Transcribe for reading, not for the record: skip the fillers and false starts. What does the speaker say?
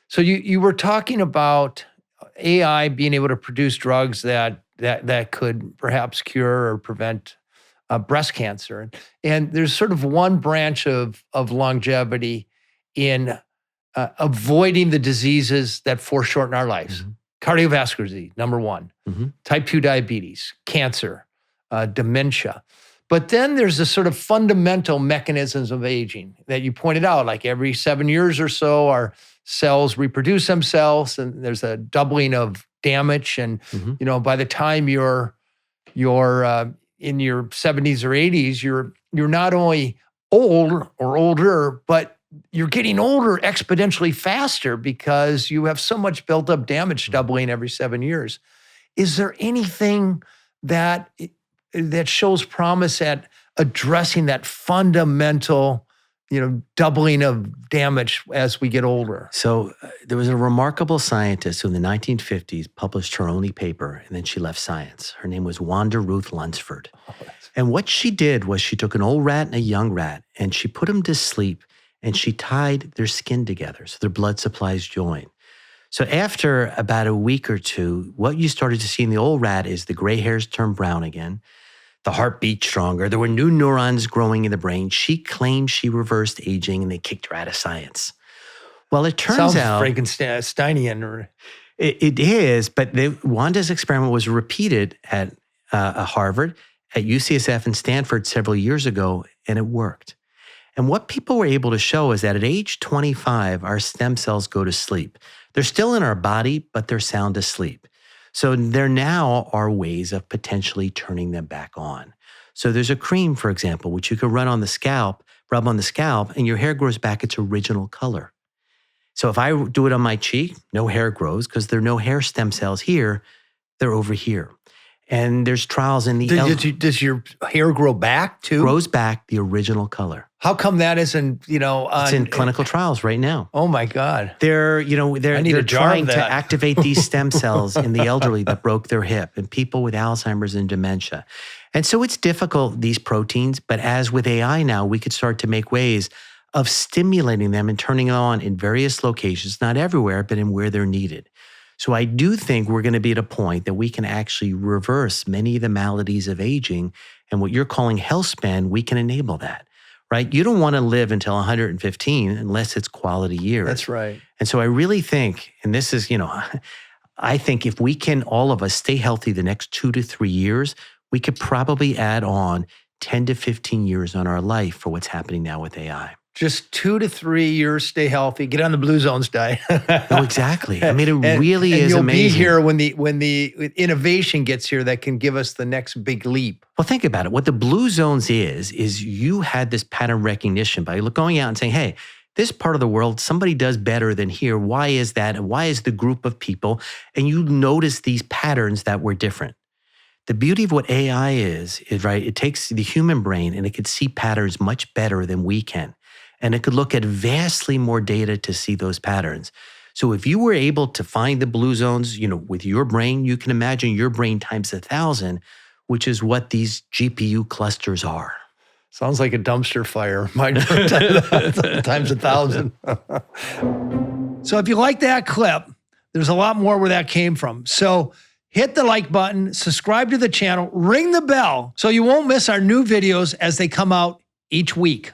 So you were talking about AI being able to produce drugs that could perhaps cure or prevent breast cancer, and there's sort of one branch of longevity in avoiding the diseases that foreshorten our lives. Mm-hmm. Cardiovascular disease, number one. Mm-hmm. Type 2 diabetes, cancer, dementia. But then there's the sort of fundamental mechanisms of aging that you pointed out, like every 7 years or so, our cells reproduce themselves and there's a doubling of damage. And, Mm-hmm. by the time you're in your 70s or 80s, you're not only old or older, but you're getting older exponentially faster because you have so much built up damage doubling every 7 years. Is there anything that shows promise at addressing that fundamental, doubling of damage as we get older? So there was a remarkable scientist who in the 1950s published her only paper, and then she left science. Her name was Wanda Ruth Lunsford. And what she did was she took an old rat and a young rat, and she put them to sleep, and she tied their skin together so their blood supplies joined. So after about a week or two, what you started to see in the old rat is the gray hairs turned brown again. The heart beat stronger. There were new neurons growing in the brain. She claimed she reversed aging, and they kicked her out of science. Well, it turns out Frankensteinian. It is, but Wanda's experiment was repeated at Harvard, at UCSF, and Stanford several years ago, and it worked. And what people were able to show is that at age 25, our stem cells go to sleep. They're still in our body, but they're sound asleep. So there now are ways of potentially turning them back on. So there's a cream, for example, which you could rub on the scalp, and your hair grows back its original color. So if I do it on my cheek, no hair grows because there are no hair stem cells here. They're over here. And there's trials in the... Does your hair grow back too? Grows back the original color. How come that isn't, it's in clinical trials right now. Oh my God. They're trying to activate these stem cells in the elderly that broke their hip and people with Alzheimer's and dementia. And so it's difficult, these proteins, but as with AI now, we could start to make ways of stimulating them and turning them on in various locations, not everywhere, but in where they're needed. So I do think we're going to be at a point that we can actually reverse many of the maladies of aging, and what you're calling health span, we can enable that. Right? You don't want to live until 115 unless it's quality years. That's right. And so I really think, and this is, I think if we can, all of us, stay healthy the next 2 to 3 years, we could probably add on 10 to 15 years on our life for what's happening now with AI. Just 2 to 3 years, stay healthy, get on the Blue Zones diet. No, exactly. I mean, it really is you'll amazing. Be here when the innovation gets here that can give us the next big leap. Well, think about it. What the Blue Zones is you had this pattern recognition by going out and saying, hey, this part of the world, somebody does better than here. Why is that? And why is the group of people? And you notice these patterns that were different. The beauty of what AI is right, it takes the human brain and it can see patterns much better than we can. And it could look at vastly more data to see those patterns. So if you were able to find the Blue Zones, with your brain, you can imagine your brain times 1,000, which is what these GPU clusters are. Sounds like a dumpster fire. Times 1,000. So if you like that clip, there's a lot more where that came from. So hit the like button, subscribe to the channel, ring the bell so you won't miss our new videos as they come out each week.